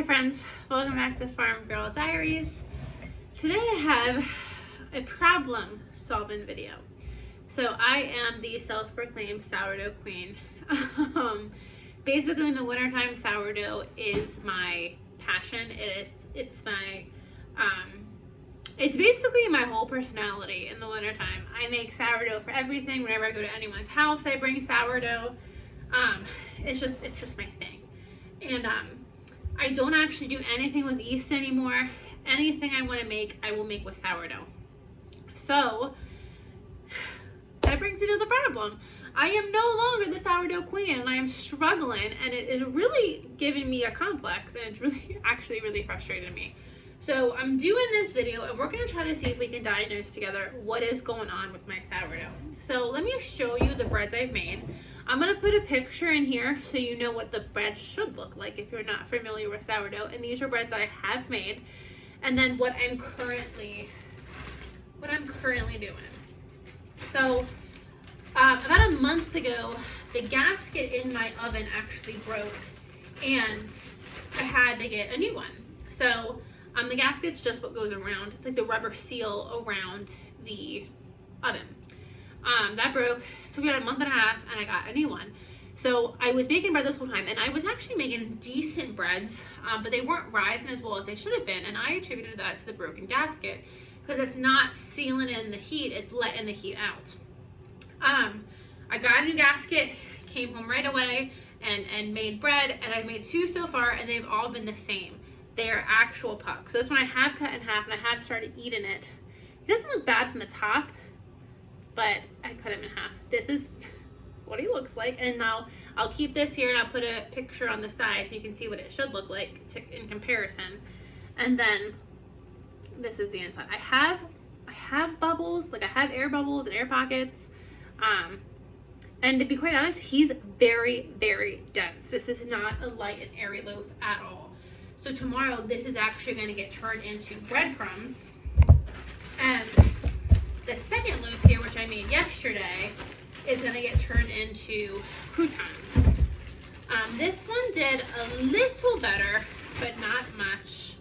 Hi friends, welcome back to Farm Girl Diaries. Today I have a problem solving video. So I am the self-proclaimed sourdough queen. Basically in the wintertime, sourdough is my passion. It's basically my whole personality in the wintertime. I make sourdough for everything. Whenever I go to anyone's house, I bring sourdough. It's just my thing. And I don't actually do anything with yeast anymore. Anything I want to make, I will make with sourdough. So that brings me to the problem. I am no longer the sourdough queen, and I am struggling, and it is really giving me a complex, and it's really frustrating me. So I'm doing this video, and we're going to try to see if we can diagnose together what is going on with my sourdough. So let me show you the breads I've made. I'm going to put a picture in here so you know what the bread should look like if you're not familiar with sourdough. And these are breads I have made. And then what I'm currently doing. So about a month ago, the gasket in my oven actually broke and I had to get a new one. So the gasket's just what goes around. It's like the rubber seal around the oven. That broke. So we got a month and a half and I got a new one. So I was baking bread this whole time and I was actually making decent breads, but they weren't rising as well as they should have been. And I attributed that to the broken gasket because it's not sealing in the heat, it's letting the heat out. I got a new gasket, came home right away and made bread, and I've made two so far and they've all been the same. They are actual pucks. So this one I have cut in half and I have started eating it. It doesn't look bad from the top, but I cut him in half. This is what he looks like. And now I'll keep this here and I'll put a picture on the side so you can see what it should look like in comparison. And then this is the inside. I have bubbles, like I have air bubbles and air pockets. And to be quite honest, he's very, very dense. This is not a light and airy loaf at all. So tomorrow this is actually going to get turned into breadcrumbs. And the second loaf here, which I made yesterday, is going to get turned into croutons. This one did a little better, but not much.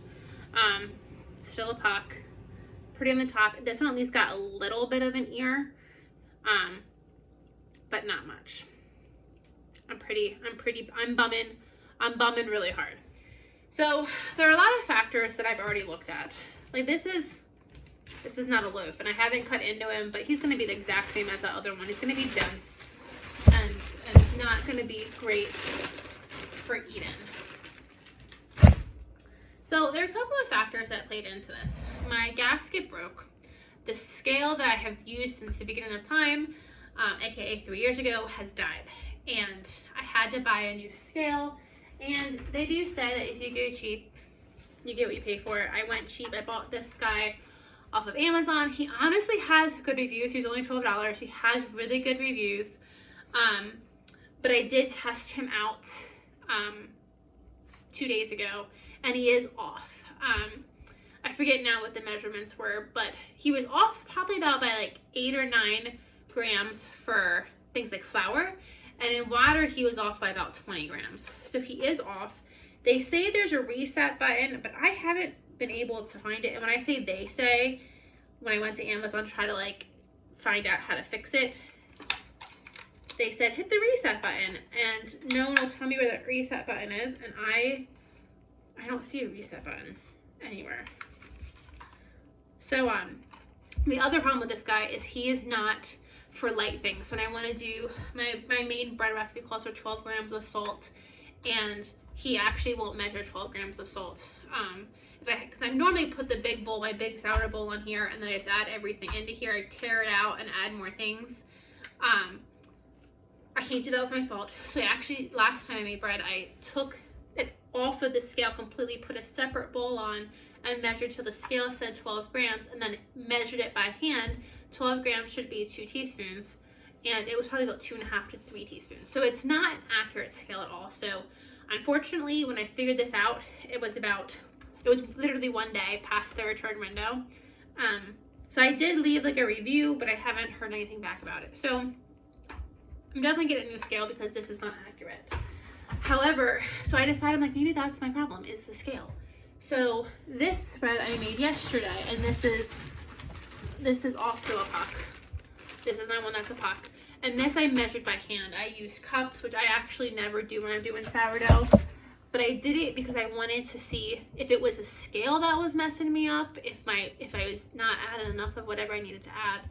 Still a puck. Pretty on the top. This one at least got a little bit of an ear, but not much. I'm bumming really hard. So there are a lot of factors that I've already looked at. Like this is not a loaf, and I haven't cut into him, but he's going to be the exact same as that other one. He's going to be dense and not going to be great for eating. So there are a couple of factors that played into this. My gasket broke. The scale that I have used since the beginning of time, aka 3 years ago, has died. And I had to buy a new scale. And they do say that if you go cheap, you get what you pay for. I went cheap. I bought this guy off of Amazon. He honestly has good reviews. He's only $12. He has really good reviews. But I did test him out 2 days ago, and he is off. I forget now what the measurements were, but he was off probably by like 8 or 9 grams for things like flour, and in water he was off by about 20 grams. So he is off. They say there's a reset button, but I haven't been able to find it. And when I say they say, when I went to Amazon to try to like find out how to fix it, they said hit the reset button, and no one will tell me where that reset button is, and I don't see a reset button anywhere. So the other problem with this guy is he is not for light things. So I want to do my main bread recipe calls for 12 grams of salt, and he actually won't measure 12 grams of salt. Because I normally put the big bowl, my big sourdough bowl on here, and then I just add everything into here. I tear it out and add more things. I can't do that with my salt. So actually, last time I made bread, I took it off of the scale completely, put a separate bowl on, and measured till the scale said 12 grams, and then measured it by hand. 12 grams should be 2 teaspoons, and it was probably about 2.5 to 3 teaspoons. So it's not an accurate scale at all. So unfortunately, when I figured this out, it was literally 1 day past the return window. So I did leave like a review, but I haven't heard anything back about it. So I'm definitely getting a new scale because this is not accurate. However, so I decided, I'm like, maybe that's my problem, is the scale. So this spread I made yesterday, and this is also a puck. This is my one that's a puck. And this I measured by hand. I used cups, which I actually never do when I'm doing sourdough. But I did it because I wanted to see if it was a scale that was messing me up, if I was not adding enough of whatever I needed to add.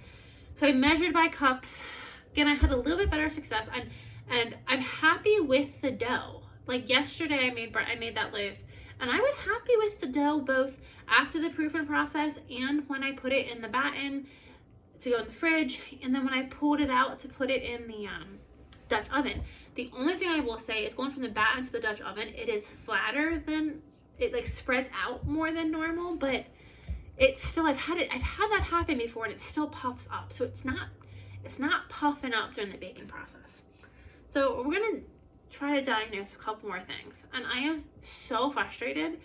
So I measured by cups. Again, I had a little bit better success, and I'm happy with the dough. Like yesterday I made that loaf, and I was happy with the dough both after the proofing process and when I put it in the batten to go in the fridge, and then when I pulled it out to put it in the Dutch oven. The only thing I will say is going from the batten to the Dutch oven, it is flatter than, it like spreads out more than normal, but it's still, I've had that happen before, and it still puffs up. So it's not puffing up during the baking process. So we're gonna try to diagnose a couple more things. And I am so frustrated,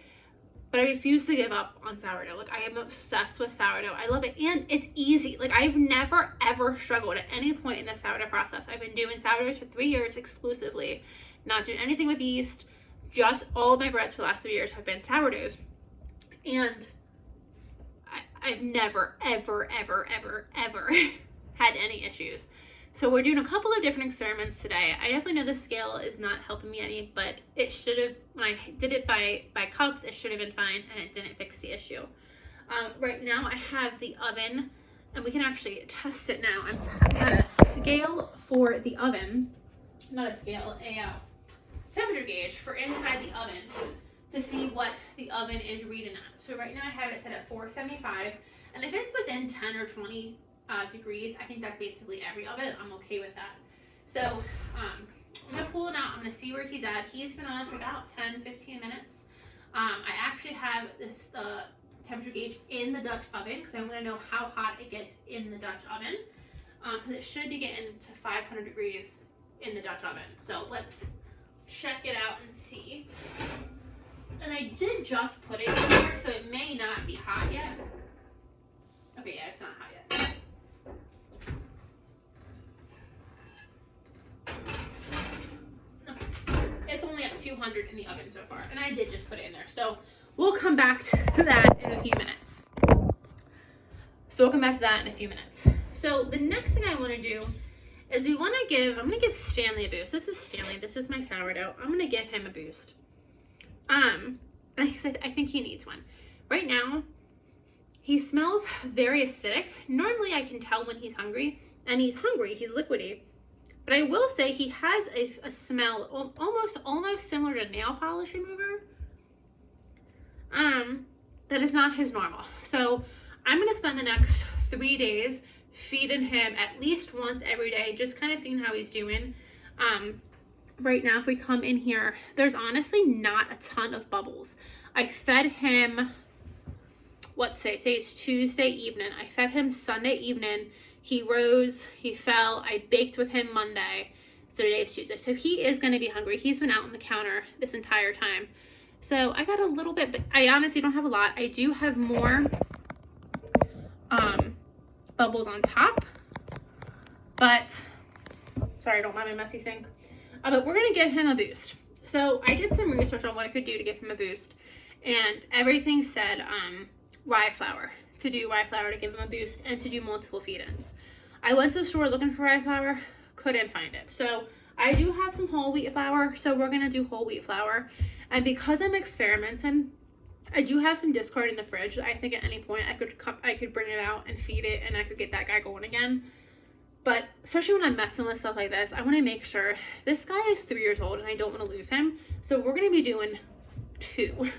but I refuse to give up on sourdough. Like, I am obsessed with sourdough. I love it, and it's easy. Like, I've never ever struggled at any point in the sourdough process. I've been doing sourdoughs for 3 years exclusively, not doing anything with yeast. Just all of my breads for the last 3 years have been sourdoughs, and I've never ever ever ever ever had any issues. So we're doing a couple of different experiments today. I definitely know the scale is not helping me any, but it should have, when I did it by cups, it should have been fine, and it didn't fix the issue. Right now I have the oven, and we can actually test it now. I'm at a scale for the oven, not a scale, a temperature gauge for inside the oven to see what the oven is reading at. So right now I have it set at 475, and if it's within 10 or 20 degrees, I think that's basically every oven. I'm okay with that. So I'm gonna pull him out. I'm gonna see where he's at. He's been on for about 10-15 minutes. I actually have this temperature gauge in the Dutch oven because I want to know how hot it gets in the Dutch oven, because it should be getting to 500 degrees in the Dutch oven. So let's check it out and see. And I did just put it in there, so it may not be hot yet. Okay, yeah, it's not hot yet. It's only at 200 in the oven so far, and I did just put it in there. So we'll come back to that in a few minutes. So the next thing I want to do is I'm going to give Stanley a boost. This is Stanley. This is my sourdough. I'm going to give him a boost. Because I think he needs one. Right now, he smells very acidic. Normally I can tell when he's hungry, and he's hungry. He's liquidy. But I will say he has a smell almost similar to nail polish remover. That is not his normal. So I'm going to spend the next 3 days feeding him at least once every day, just kind of seeing how he's doing. Right now, if we come in here, there's honestly not a ton of bubbles. I fed him, say it's Tuesday evening. I fed him Sunday evening. He rose, he fell. I baked with him Monday. So today's Tuesday. So he is going to be hungry. He's been out on the counter this entire time. So I got a little bit, but I honestly don't have a lot. I do have more bubbles on top. But, sorry, don't mind my messy sink. But we're going to give him a boost. So I did some research on what I could do to give him a boost. And everything said rye flour. To do rye flour to give him a boost, and to do multiple feed-ins. I went to the store looking for rye flour, couldn't find it. So I do have some whole wheat flour, so we're going to do whole wheat flour. And because I'm experimenting, I do have some discard in the fridge. I think at any point I could bring it out and feed it, and I could get that guy going again. But especially when I'm messing with stuff like this, I want to make sure. This guy is 3 years old, and I don't want to lose him. So we're going to be doing 2.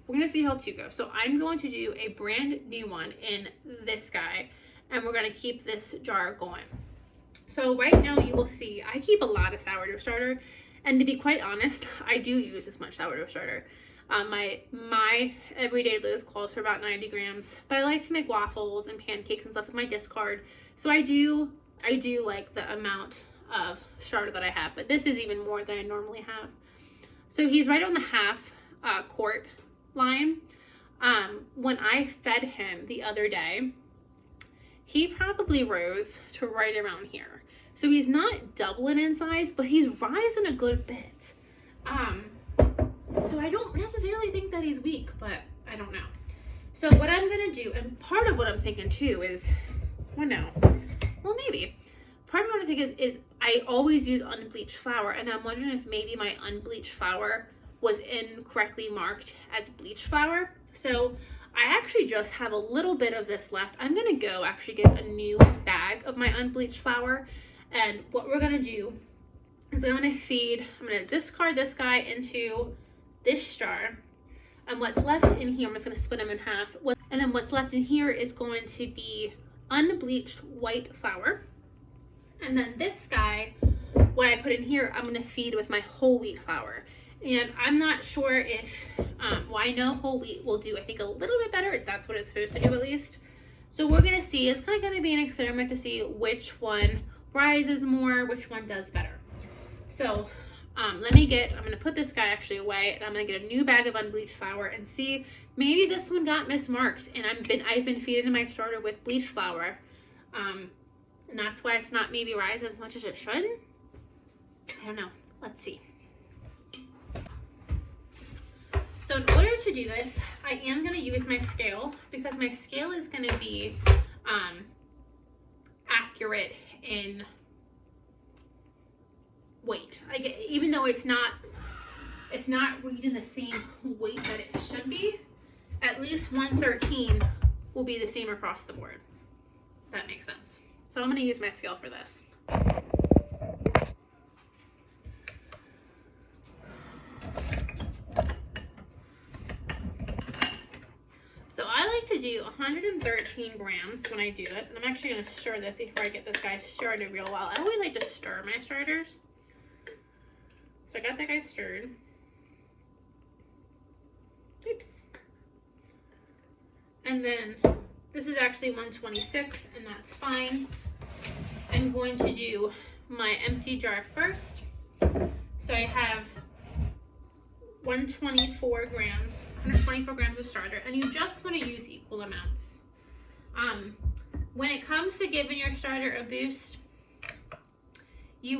We're going to see how 2 goes. So I'm going to do a brand new one in this guy, and we're going to keep this jar going. So right now you will see I keep a lot of sourdough starter, and to be quite honest, I do use this much sourdough starter. My everyday loaf calls for about 90 grams, but I like to make waffles and pancakes and stuff with my discard. So I do like the amount of starter that I have, but this is even more than I normally have. So he's right on the half quart line. When I fed him the other day, he probably rose to right around here. So he's not doubling in size, but he's rising a good bit. So I don't necessarily think that he's weak, but I don't know. So what I'm gonna do, and part of what I'm thinking too is, maybe. Part of what I think is I always use unbleached flour, and I'm wondering if maybe my unbleached flour was incorrectly marked as bleached flour. So I actually just have a little bit of this left. I'm gonna go actually get a new bag of my unbleached flour, and what we're gonna do is I'm gonna discard this guy into this jar, and what's left in here, I'm just gonna split them in half. And then what's left in here is going to be unbleached white flour. And then this guy, what I put in here, I'm gonna feed with my whole wheat flour. And I'm not sure if, I know whole wheat will do, I think, a little bit better. That's what it's supposed to do at least. So we're gonna see, it's kind of gonna be an experiment to see which one rises more, which one does better. So I'm gonna put this guy actually away, and I'm gonna get a new bag of unbleached flour and see, maybe this one got mismarked, and I've been feeding my starter with bleached flour. And that's why it's not maybe rise as much as it should. I don't know. Let's see. So in order to do this, I am going to use my scale, because my scale is going to be accurate in weight. Even though it's not reading the same weight that it should be, at least 113 will be the same across the board. That makes sense. So I'm going to use my scale for this. So I like to do 113 grams when I do this. And I'm actually going to stir this before I get this guy stirred real well. I always like to stir my starters. So I got that guy stirred. Oops. And then this is actually 126, and that's fine. I'm going to do my empty jar first. So I have 124 grams of starter, and you just want to use equal amounts. When it comes to giving your starter a boost, you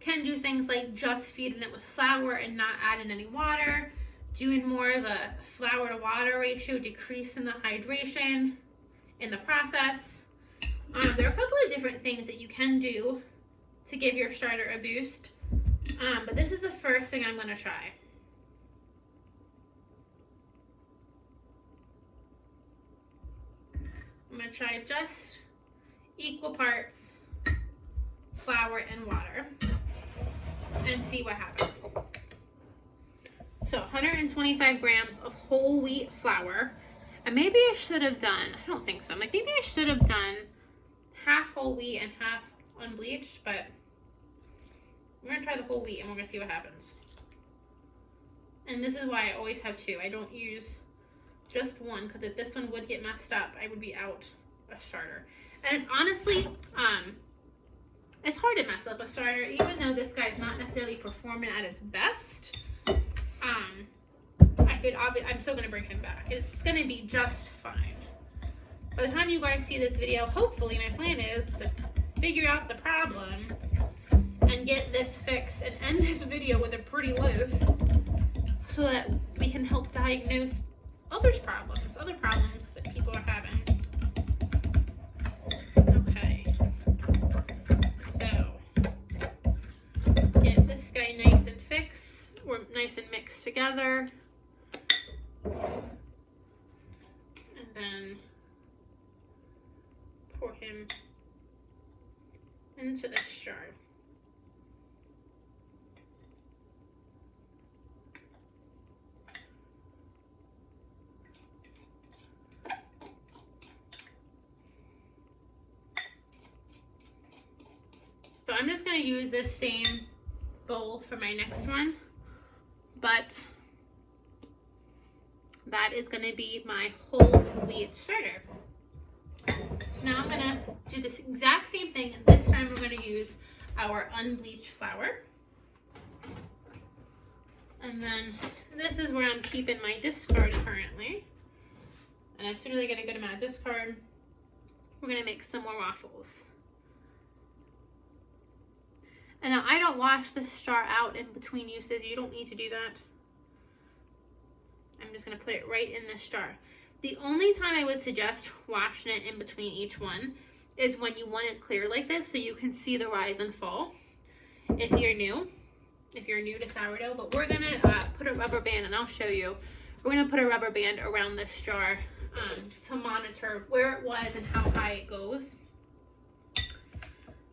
can do things like just feeding it with flour and not adding any water, doing more of a flour to water ratio, decreasing the hydration in the process. There are a couple of different things that you can do to give your starter a boost, but this is the first thing I'm going to try. I'm going to try just equal parts flour and water and see what happens. So 125 grams of whole wheat flour, and maybe I should have done, I don't think so, maybe I should have done half whole wheat and half unbleached, but we're going to try the whole wheat and we're going to see what happens. And this is why I always have two. I don't use just one, because if this one would get messed up, I would be out a starter. And it's honestly, it's hard to mess up a starter, even though this guy's not necessarily performing at his best. I'm still going to bring him back. It's going to be just fine. By the time you guys see this video, hopefully my plan is to figure out the problem and get this fixed and end this video with a pretty loaf so that we can help diagnose other problems that people are having. Okay. So, get this guy nice and fixed, or nice and mixed together. And then pour him into this jar. So I'm just going to use this same bowl for my next one, but that is going to be my whole wheat starter. So now I'm going to do this exact same thing, and this time we're going to use our unbleached flour. And then this is where I'm keeping my discard currently. And as soon as I get a good amount of discard, we're going to make some more waffles. And now I don't wash this jar out in between uses. You don't need to do that. I'm just going to put it right in this jar. The only time I would suggest washing it in between each one is when you want it clear like this so you can see the rise and fall if you're new to sourdough. But we're going to put a rubber band, and I'll show you. We're going to put a rubber band around this jar to monitor where it was and how high it goes.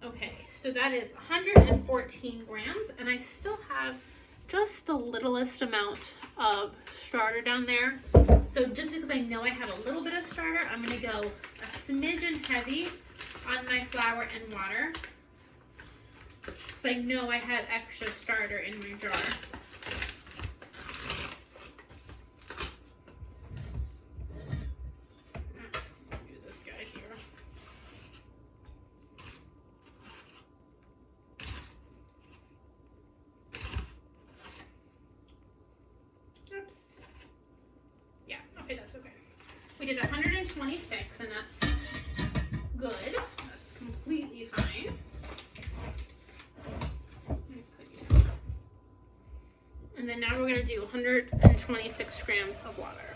Okay, so that is 114 grams, and I still have just the littlest amount of starter down there. So just because I know I have a little bit of starter, I'm going to go a smidgen heavy on my flour and water, because I know I have extra starter in my jar. Let's use this guy here. Oops. Yeah, okay, that's okay. We did 126, and that's good. That's completely fine. And then now we're going to do 126 grams of water.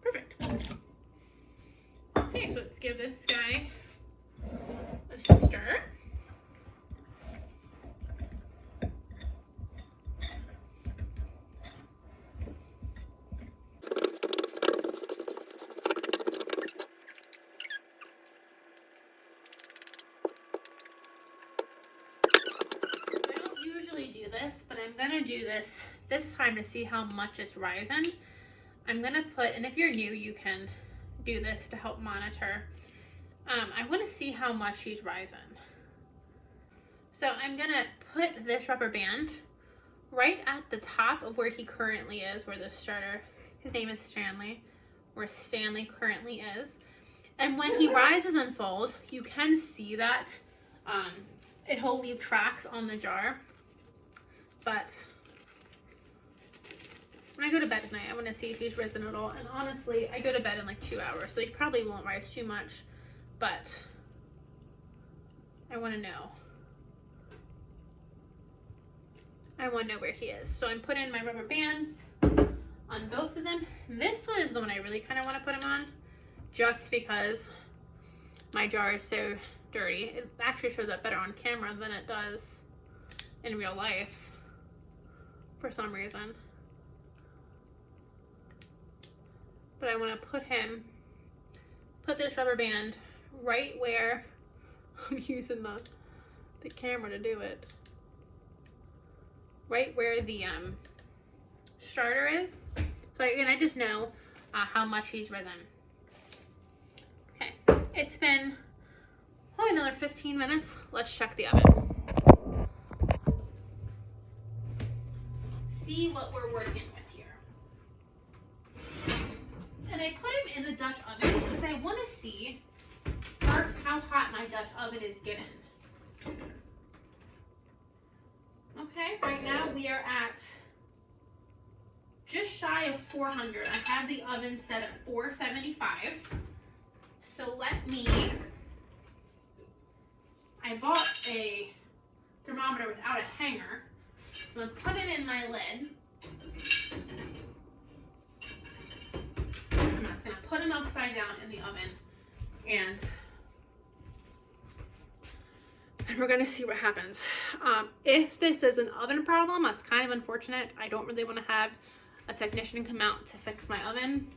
Perfect. Okay, so let's give this guy a stir. But I'm gonna do this time to see how much it's rising. I'm gonna put, and if you're new, you can do this to help monitor. I want to see how much he's rising. So I'm gonna put this rubber band right at the top of where he currently is, where the starter, his name is Stanley, where Stanley currently is. And when he rises and falls, you can see that it'll leave tracks on the jar. But when I go to bed tonight, I want to see if he's risen at all. And honestly, I go to bed in like 2 hours, so he probably won't rise too much. But I want to know. I want to know where he is. So I'm putting my rubber bands on both of them. This one is the one I really kind of want to put him on, just because my jar is so dirty. It actually shows up better on camera than it does in real life, for some reason. But I want to put this rubber band right where I'm using the camera to do it. Right where the starter is. So again, I just know how much he's risen. Okay, it's been probably another 15 minutes. Let's check the oven. See what we're working with here. And I put him in the Dutch oven because I want to see first how hot my Dutch oven is getting. Okay, right now we are at just shy of 400. I have the oven set at 475. So I bought a thermometer without a hanger. So I'm going to put it in my lid. I'm just going to put him upside down in the oven. And we're going to see what happens. If this is an oven problem, that's kind of unfortunate. I don't really want to have a technician come out to fix my oven.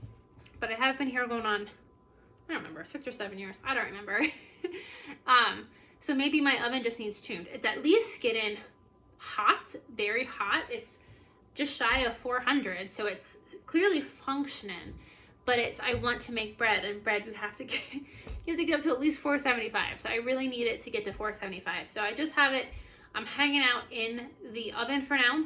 But I have been here going on, I don't remember, 6 or 7 years. I don't remember. So maybe my oven just needs tuned. It's at least getting hot, very hot. It's just shy of 400, so it's clearly functioning. But I want to make bread, and bread you have to get up to at least 475. So I really need it to get to 475. So I just have it. I'm hanging out in the oven for now.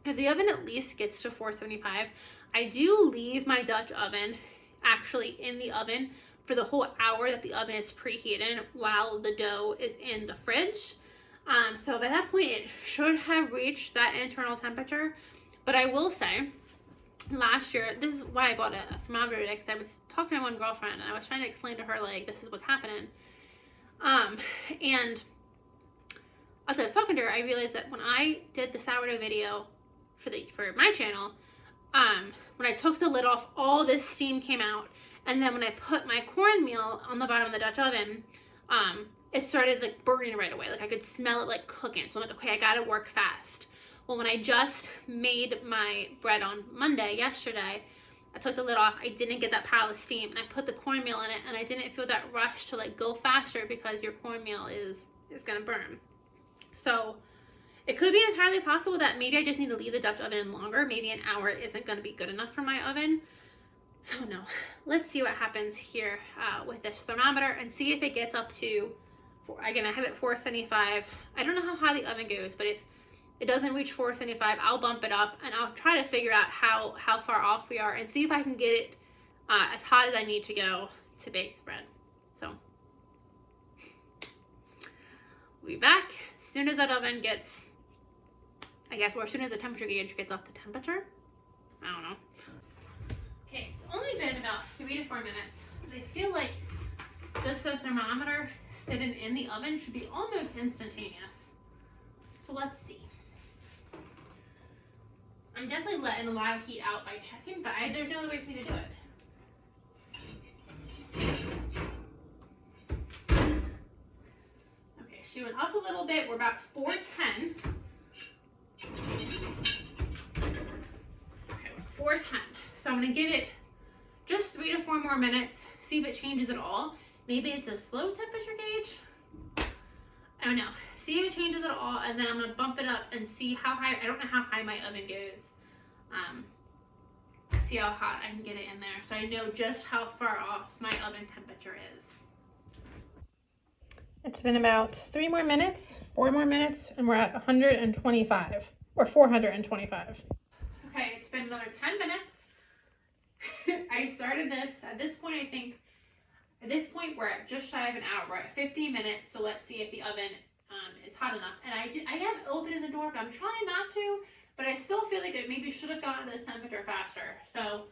If the oven at least gets to 475, I do leave my Dutch oven actually in the oven for the whole hour that the oven is preheating while the dough is in the fridge. So by that point, it should have reached that internal temperature. But I will say, last year, this is why I bought a thermometer today, because I was talking to one girlfriend and I was trying to explain to her, like, this is what's happening. And as I was talking to her, I realized that when I did the sourdough video for my channel, when I took the lid off, all this steam came out. And then when I put my cornmeal on the bottom of the Dutch oven, it started like burning right away. Like I could smell it like cooking. So I'm like, okay, I gotta work fast. Well, when I just made my bread on Monday, yesterday, I took the lid off. I didn't get that pile of steam, and I put the cornmeal in it, and I didn't feel that rush to like go faster, because your cornmeal is gonna burn. So it could be entirely possible that maybe I just need to leave the Dutch oven longer. Maybe an hour isn't gonna be good enough for my oven. So no, let's see what happens here with this thermometer and see if it gets up to, again, I have it 475. I don't know how high the oven goes, but if it doesn't reach 475, I'll bump it up, and I'll try to figure out how far off we are and see if I can get it as hot as I need to go to bake bread. So we'll be back as soon as that oven gets, I guess, or as soon as the temperature gauge gets up to temperature. I don't know. Okay, it's only been about 3 to 4 minutes, but I feel like just the thermometer sitting in the oven should be almost instantaneous. So let's see. I'm definitely letting a lot of heat out by checking, but there's no other way for me to do it. Okay, she went up a little bit. We're about 410. Okay, we're 410. So I'm going to give it just 3 to 4 more minutes, see if it changes at all. Maybe it's a slow temperature gauge. I don't know. See if it changes at all, and then I'm going to bump it up and see how high. I don't know how high my oven goes. See how hot I can get it in there, so I know just how far off my oven temperature is. It's been about 3 more minutes, 4 more minutes, and we're at 125, or 425. Okay, it's been another 10 minutes. I started this, at this point I think, at this point we're at just shy of an hour. We're at 15 minutes, so let's see if the oven is hot enough. And I am opening the door, but I'm trying not to, but I still feel like it maybe should have gotten to this temperature faster. So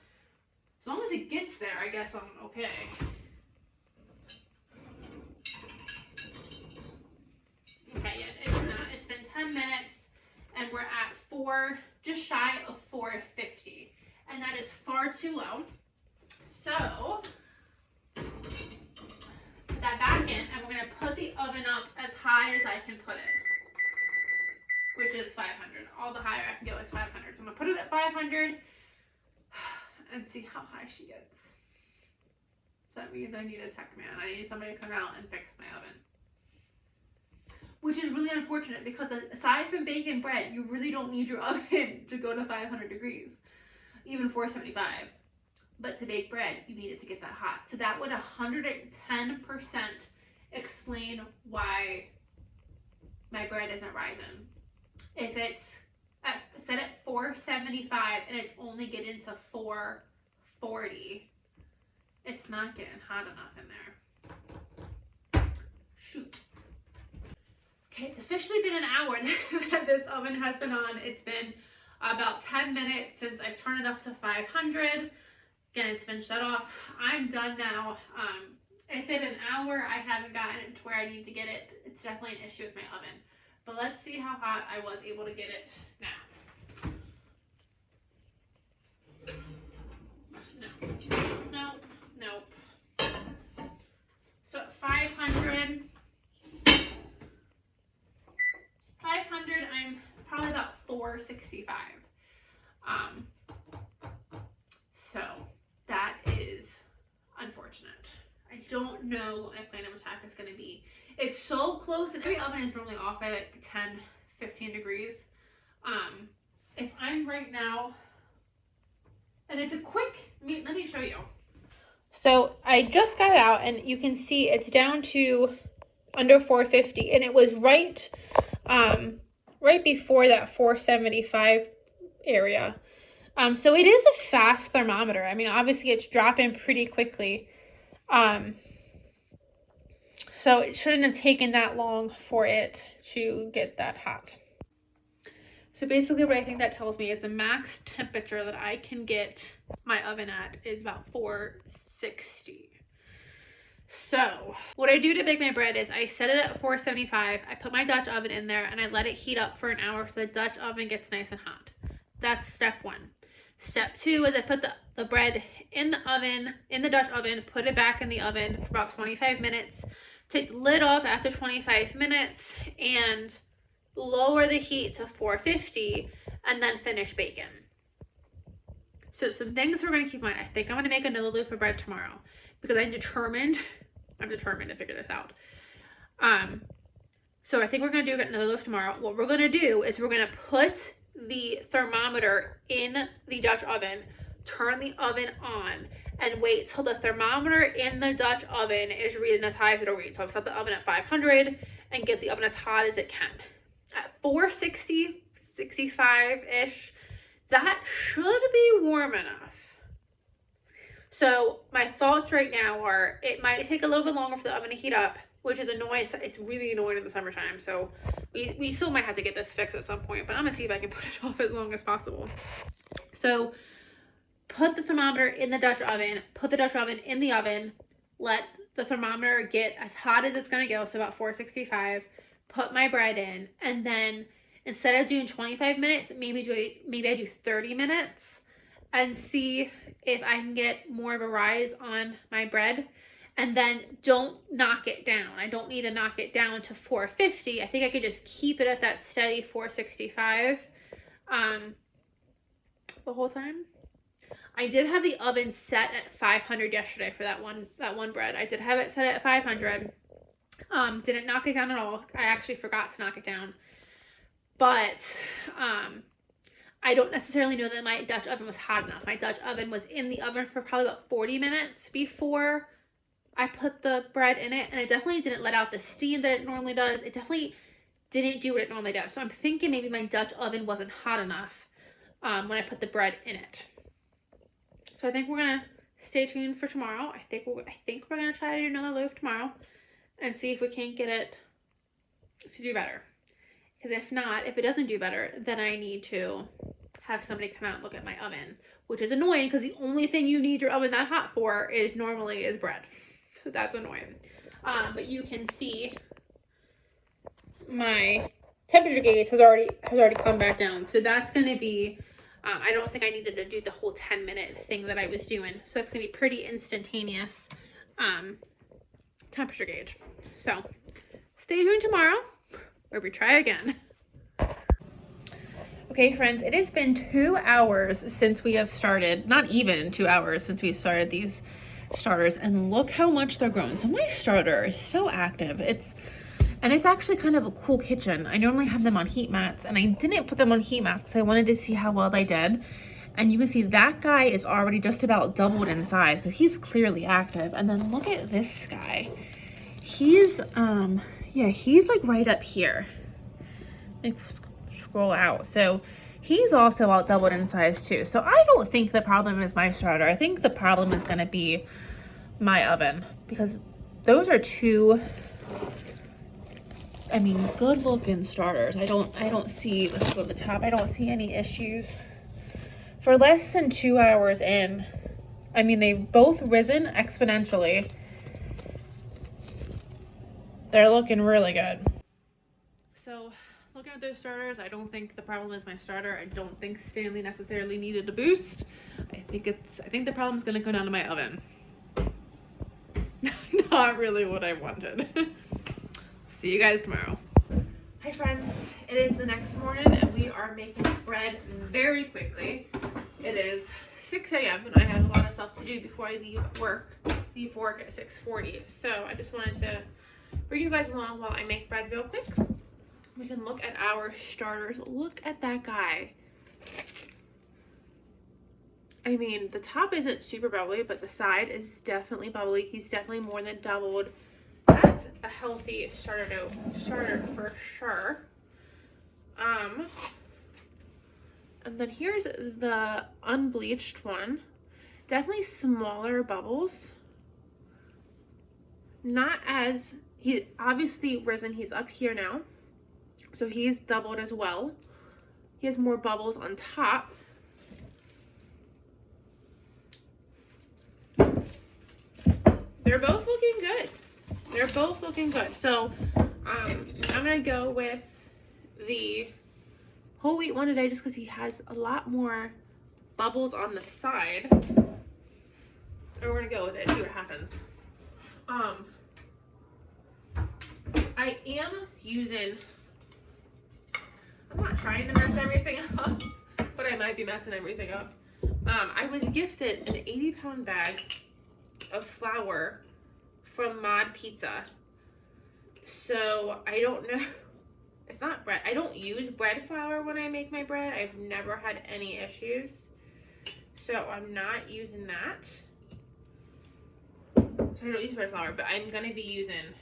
as long as it gets there, I guess I'm okay. Okay, yeah, it's not. It's been 10 minutes, and we're at just shy of 450, and that is far too low. So put that back in, and we're gonna put the oven up as high as I can put it, which is 500. All the higher I can go is 500. So I'm gonna put it at 500 and see how high she gets. So that means I need a tech man. I need somebody to come out and fix my oven. Which is really unfortunate, because aside from baking bread, you really don't need your oven to go to 500 degrees, even 475. But to bake bread, you need it to get that hot. So that would 110% explain why my bread isn't rising. If it's set at 475 and it's only getting to 440, it's not getting hot enough in there. Shoot. Okay, it's officially been an hour that this oven has been on. It's been about 10 minutes since I've turned it up to 500. Again, it's been shut off. I'm done now. If in an hour I haven't gotten it to where I need to get it, it's definitely an issue with my oven. But let's see how hot I was able to get it now. No, nope. So at 500, I'm probably about 465. So that is unfortunate. I don't know what my plan of attack is going to be. It's so close, and every oven is normally off by like 10, 15 degrees. If I'm right now, and it's a quick, let me show you. So I just got it out, and you can see it's down to under 450, and it was right before that 475 area. So it is a fast thermometer. I mean, obviously it's dropping pretty quickly. So it shouldn't have taken that long for it to get that hot. So basically what I think that tells me is the max temperature that I can get my oven at is about 460. So what I do to bake my bread is I set it at 475, I put my Dutch oven in there, and I let it heat up for an hour so the Dutch oven gets nice and hot. That's step one. Step two is I put the bread in the oven, in the Dutch oven, put it back in the oven for about 25 minutes, take the lid off after 25 minutes, and lower the heat to 450, and then finish baking. So some things we're going to keep in mind. I think I'm going to make another loaf of bread tomorrow because I'm determined to figure this out. So I think we're going to do another loaf tomorrow. What we're going to do is we're going to put the thermometer in the Dutch oven, turn the oven on, and wait till the thermometer in the Dutch oven is reading as high as it'll read. So I've set the oven at 500 and get the oven as hot as it can. At 460, 65-ish, that should be warm enough. So my thoughts right now are it might take a little bit longer for the oven to heat up, which is annoying. It's really annoying in the summertime. So we still might have to get this fixed at some point, but I'm gonna see if I can put it off as long as possible. So put the thermometer in the Dutch oven, put the Dutch oven in the oven, let the thermometer get as hot as it's gonna go, so about 465, put my bread in, and then instead of doing 25 minutes, maybe I do 30 minutes and see if I can get more of a rise on my bread. And then don't knock it down. I don't need to knock it down to 450. I think I could just keep it at that steady 465 the whole time. I did have the oven set at 500 yesterday for that one bread. I did have it set at 500. Didn't knock it down at all. I actually forgot to knock it down. But I don't necessarily know that my Dutch oven was hot enough. My Dutch oven was in the oven for probably about 40 minutes before I put the bread in it, and it definitely didn't let out the steam that it normally does. It definitely didn't do what it normally does. So I'm thinking maybe my Dutch oven wasn't hot enough when I put the bread in it. So I think we're gonna stay tuned for tomorrow. I think we're gonna try to do another loaf tomorrow and see if we can't get it to do better. Because if not, if it doesn't do better, then I need to have somebody come out and look at my oven, which is annoying because the only thing you need your oven that hot for is bread. So that's annoying. But you can see my temperature gauge has already come back down. So that's going to be, I don't think I needed to do the whole 10-minute thing that I was doing. So that's going to be pretty instantaneous temperature gauge. So stay tuned tomorrow where we try again. Okay, friends, it has been 2 hours since we have started, not even 2 hours since we started these starters, and look how much they're grown. So my starter is so active. It's actually kind of a cool kitchen. I normally have them on heat mats, and I didn't put them on heat mats because I wanted to see how well they did. And you can see that guy is already just about doubled in size, so he's clearly active. And then look at this guy. He's he's like right up here. Let me scroll out. So he's also out doubled in size too. So I don't think the problem is my starter. I think the problem is going to be my oven, because those are two, I mean, good looking starters. I don't see, let's go to the top. I don't see any issues. For less than 2 hours in, I mean, they've both risen exponentially. They're looking really good. So looking at those starters, I don't think the problem is my starter. I don't think Stanley necessarily needed a boost. I think the problem is going to go down to my oven. Not really what I wanted. See you guys tomorrow. Hi friends, it is the next morning and we are making bread very quickly. It is 6 a.m. and I have a lot of stuff to do before I leave work at 6:40. So I just wanted to bring you guys along while I make bread real quick. We can look at our starters. Look at that guy. I mean, the top isn't super bubbly, but the side is definitely bubbly. He's definitely more than doubled. That's a healthy starter for sure. And then here's the unbleached one. Definitely smaller bubbles. Not as, he's obviously risen. He's up here now. So he's doubled as well. he has more bubbles on top. They're both looking good. They're both looking good. So I'm gonna go with the whole wheat one today just because he has a lot more bubbles on the side. And we're gonna go with it, see what happens. I am using, I'm not trying to mess everything up, but I might be messing everything up. I was gifted an 80-pound bag of flour from Mod Pizza. So I don't know, it's not bread. I don't use bread flour when I make my bread. I've never had any issues. So I'm not using that. So I don't use bread flour, but I'm gonna be using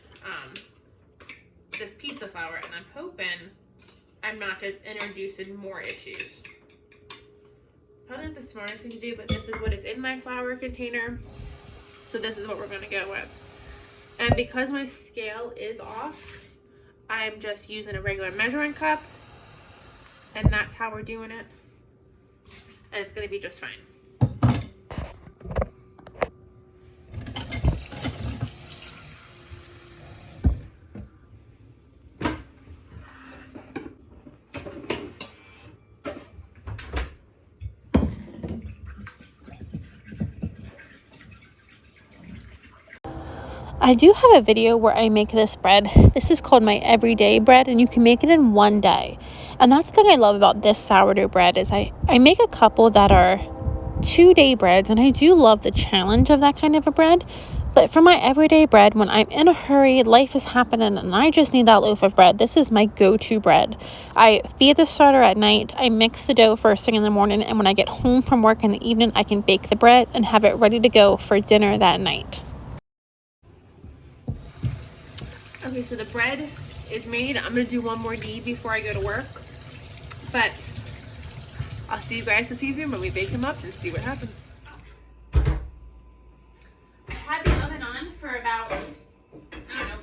this pizza flour, and I'm hoping I'm not just introducing more issues. Probably not the smartest thing to do, but this is what is in my flour container. So this is what we're gonna go with. And because my scale is off, I'm just using a regular measuring cup, and that's how we're doing it. And it's gonna be just fine. I do have a video where I make this bread. This is called my everyday bread, and you can make it in one day. And that's the thing I love about this sourdough bread is I make a couple that are 2-day breads, and I do love the challenge of that kind of a bread. But for my everyday bread, when I'm in a hurry, life is happening, and I just need that loaf of bread, this is my go-to bread. I feed the starter at night, I mix the dough first thing in the morning, and when I get home from work in the evening, I can bake the bread and have it ready to go for dinner that night. Okay, so the bread is made. I'm gonna do one more knead before I go to work, but I'll see you guys this evening when we bake them up and see what happens. I had the oven on for about, I don't know,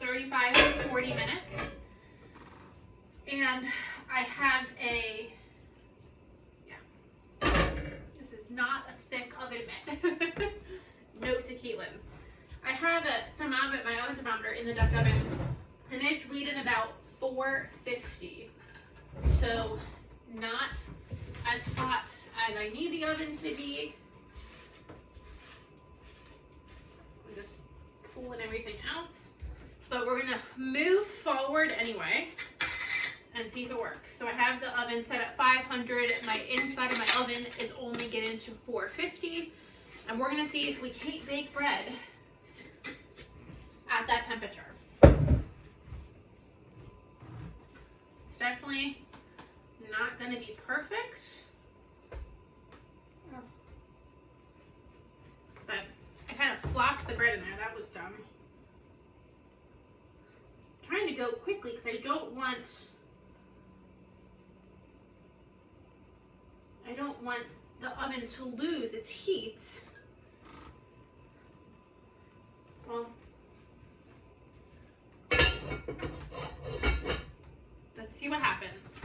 35 to 40 minutes, and I have a, this is not a thick oven mitt. Note to Caitlin. I have a thermometer, my oven thermometer in the Dutch oven, and it's reading about 450. So not as hot as I need the oven to be. I'm just pulling everything out. But we're gonna move forward anyway and see if it works. So I have the oven set at 500. My inside of my oven is only getting to 450. And we're gonna see if we can't bake bread at that temperature. It's definitely not going to be perfect, but I kind of flopped the bread in there. That was dumb. I'm trying to go quickly because I don't want the oven to lose its heat. Well, let's see what happens.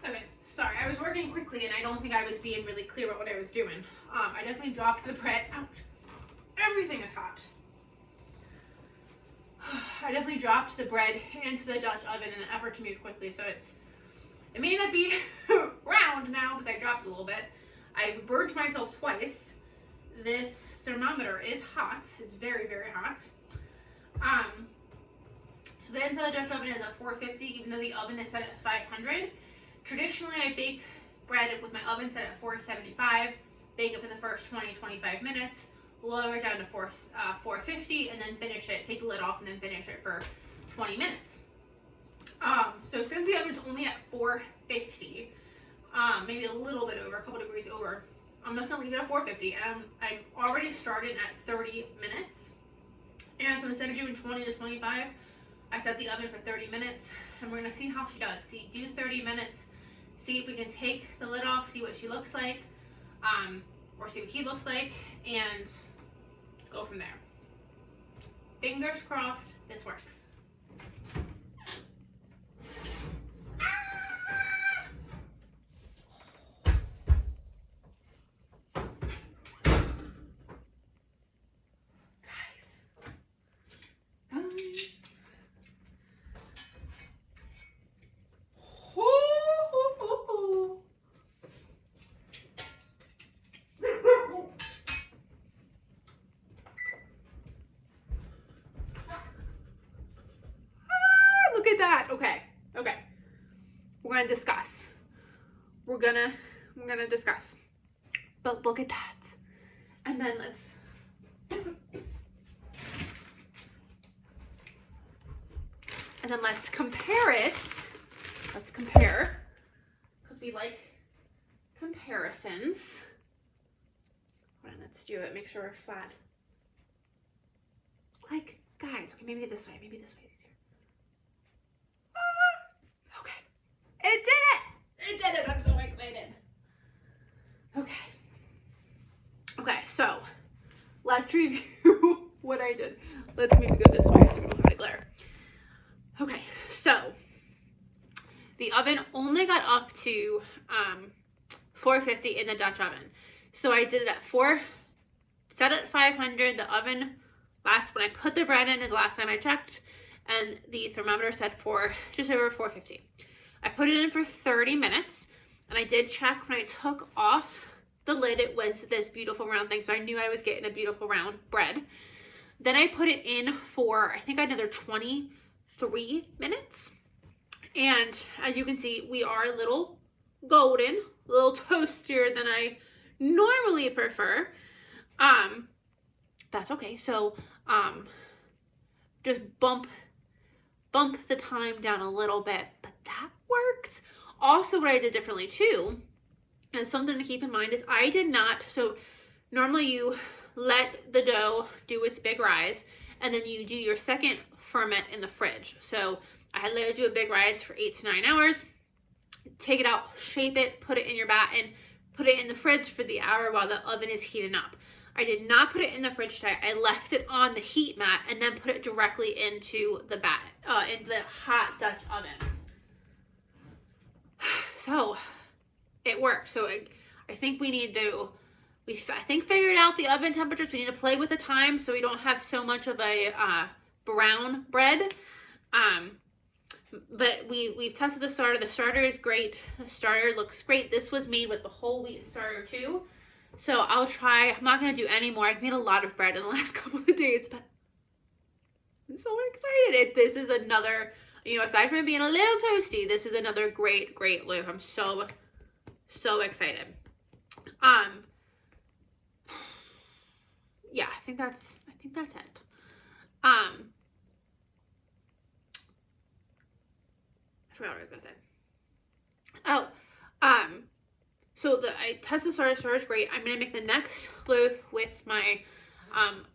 Okay, sorry, I was working quickly and I don't think I was being really clear about what I was doing. I definitely dropped the bread. Ouch. Everything is hot. I definitely dropped the bread into the Dutch oven in an effort to move quickly, so it may not be round now because I dropped it a little bit. I burnt myself twice. This thermometer is hot. It's very, very hot. So the inside of the Dutch oven is at 450, even though the oven is set at 500. Traditionally, I bake bread with my oven set at 475, bake it for the first 20-25 minutes, lower it down to 450, and then finish it, take the lid off, and then finish it for 20 minutes. So since the oven's only at 450, maybe a little bit over, a couple degrees over, I'm just gonna leave it at 450, and I'm already starting at 30 minutes. And so instead of doing 20 to 25, I set the oven for 30 minutes, and we're gonna see how she does. Do 30 minutes, see if we can take the lid off, see what she looks like, or see what he looks like, and go from there. Fingers crossed this works. Look at that. Okay. We're gonna discuss. We're gonna discuss. But look at that. And then let's compare it. Let's compare. Because we like comparisons. Hold on, let's do it. Make sure we're flat. Like, guys, okay, maybe this way. Maybe this way is easier. Okay. It did it! It did it! I'm so excited. Okay, so let's review what I did. Let's maybe go this way so we don't have to glare. Okay, so the oven only got up to 450 in the Dutch oven. So I did it at set at 500. The oven when I put the bread in is the last time I checked, and the thermometer said just over 450. I put it in for 30 minutes, and I did check when I took off the lid, it was this beautiful round thing, so I knew I was getting a beautiful round bread. Then I put it in for, I think, another 23 minutes. And as you can see, we are a little golden, a little toastier than I normally prefer. That's okay. So, just bump the time down a little bit, but that worked. Also, what I did differently too, and something to keep in mind, is I did not, so normally you let the dough do its big rise, and then you do your second ferment in the fridge. So I had let it do a big rise for 8 to 9 hours, take it out, shape it, put it in your batten, put it in the fridge for the hour while the oven is heating up. I did not put it in the fridge today. I left it on the heat mat and then put it directly into the into the hot Dutch oven. So it worked. So I think we need to, figured out the oven temperatures. We need to play with the time so we don't have so much of a brown bread. But we've tested the starter. The starter is great. The starter looks great. This was made with the whole wheat starter too. So I'll try. I'm not going to do any more. I've made a lot of bread in the last couple of days, but I'm so excited. This is another, aside from it being a little toasty, this is another great loaf. I'm so excited. Yeah, I think that's it. I forgot what I was gonna say. So I tested the starter is great. I'm gonna make the next loaf with my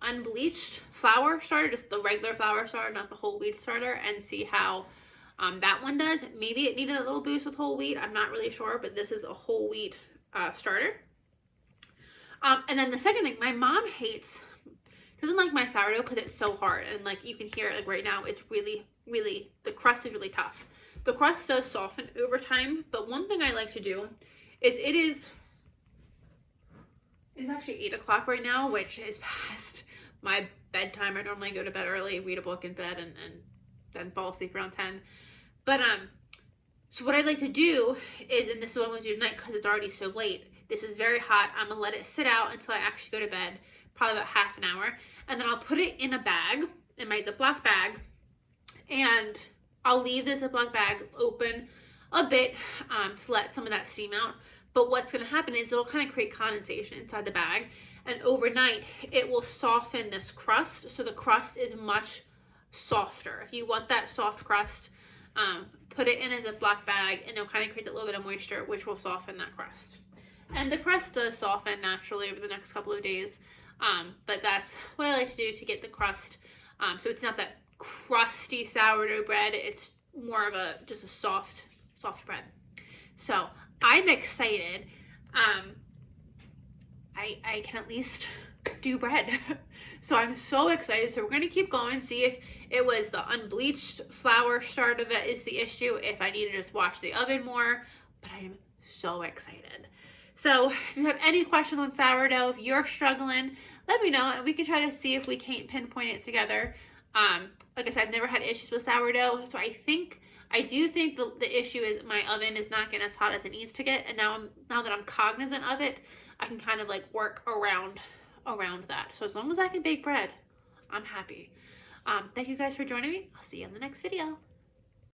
unbleached flour starter, just the regular flour starter, not the whole wheat starter, and see how that one does. Maybe it needed a little boost with whole wheat. I'm not really sure, but this is a whole wheat starter. And then the second thing, my mom doesn't like my sourdough because it's so hard, and like you can hear it, like right now, it's really, the crust is really tough. The crust does soften over time, but one thing I like to do is it's actually 8 o'clock right now, which is past my bedtime. I normally go to bed early, read a book in bed, and then fall asleep around 10. But so what I like to do is, and this is what I'm going to do tonight because it's already so late, this is very hot. I'm going to let it sit out until I actually go to bed, probably about half an hour. And then I'll put it in a bag, in my Ziploc bag, and I'll leave the Ziploc bag open a bit to let some of that steam out. But what's going to happen is it'll kind of create condensation inside the bag. And overnight, it will soften this crust. So the crust is much softer. If you want that soft crust, put it in a Ziploc bag, and it'll kind of create a little bit of moisture, which will soften that crust. And the crust does soften naturally over the next couple of days. But that's what I like to do to get the crust. So it's not that crusty sourdough bread. It's more of just a soft bread. So I'm excited. I can at least do bread. So I'm so excited. So we're going to keep going, see if it was the unbleached flour starter that is the issue, if I need to just wash the oven more, but I am so excited. So if you have any questions on sourdough, if you're struggling, let me know and we can try to see if we can't pinpoint it together. Like I said, I've never had issues with sourdough, so I do think the issue is my oven is not getting as hot as it needs to get, and now that I'm cognizant of it, I can kind of like work around that. So as long as I can bake bread, I'm happy. Thank you guys for joining me. I'll see you in the next video.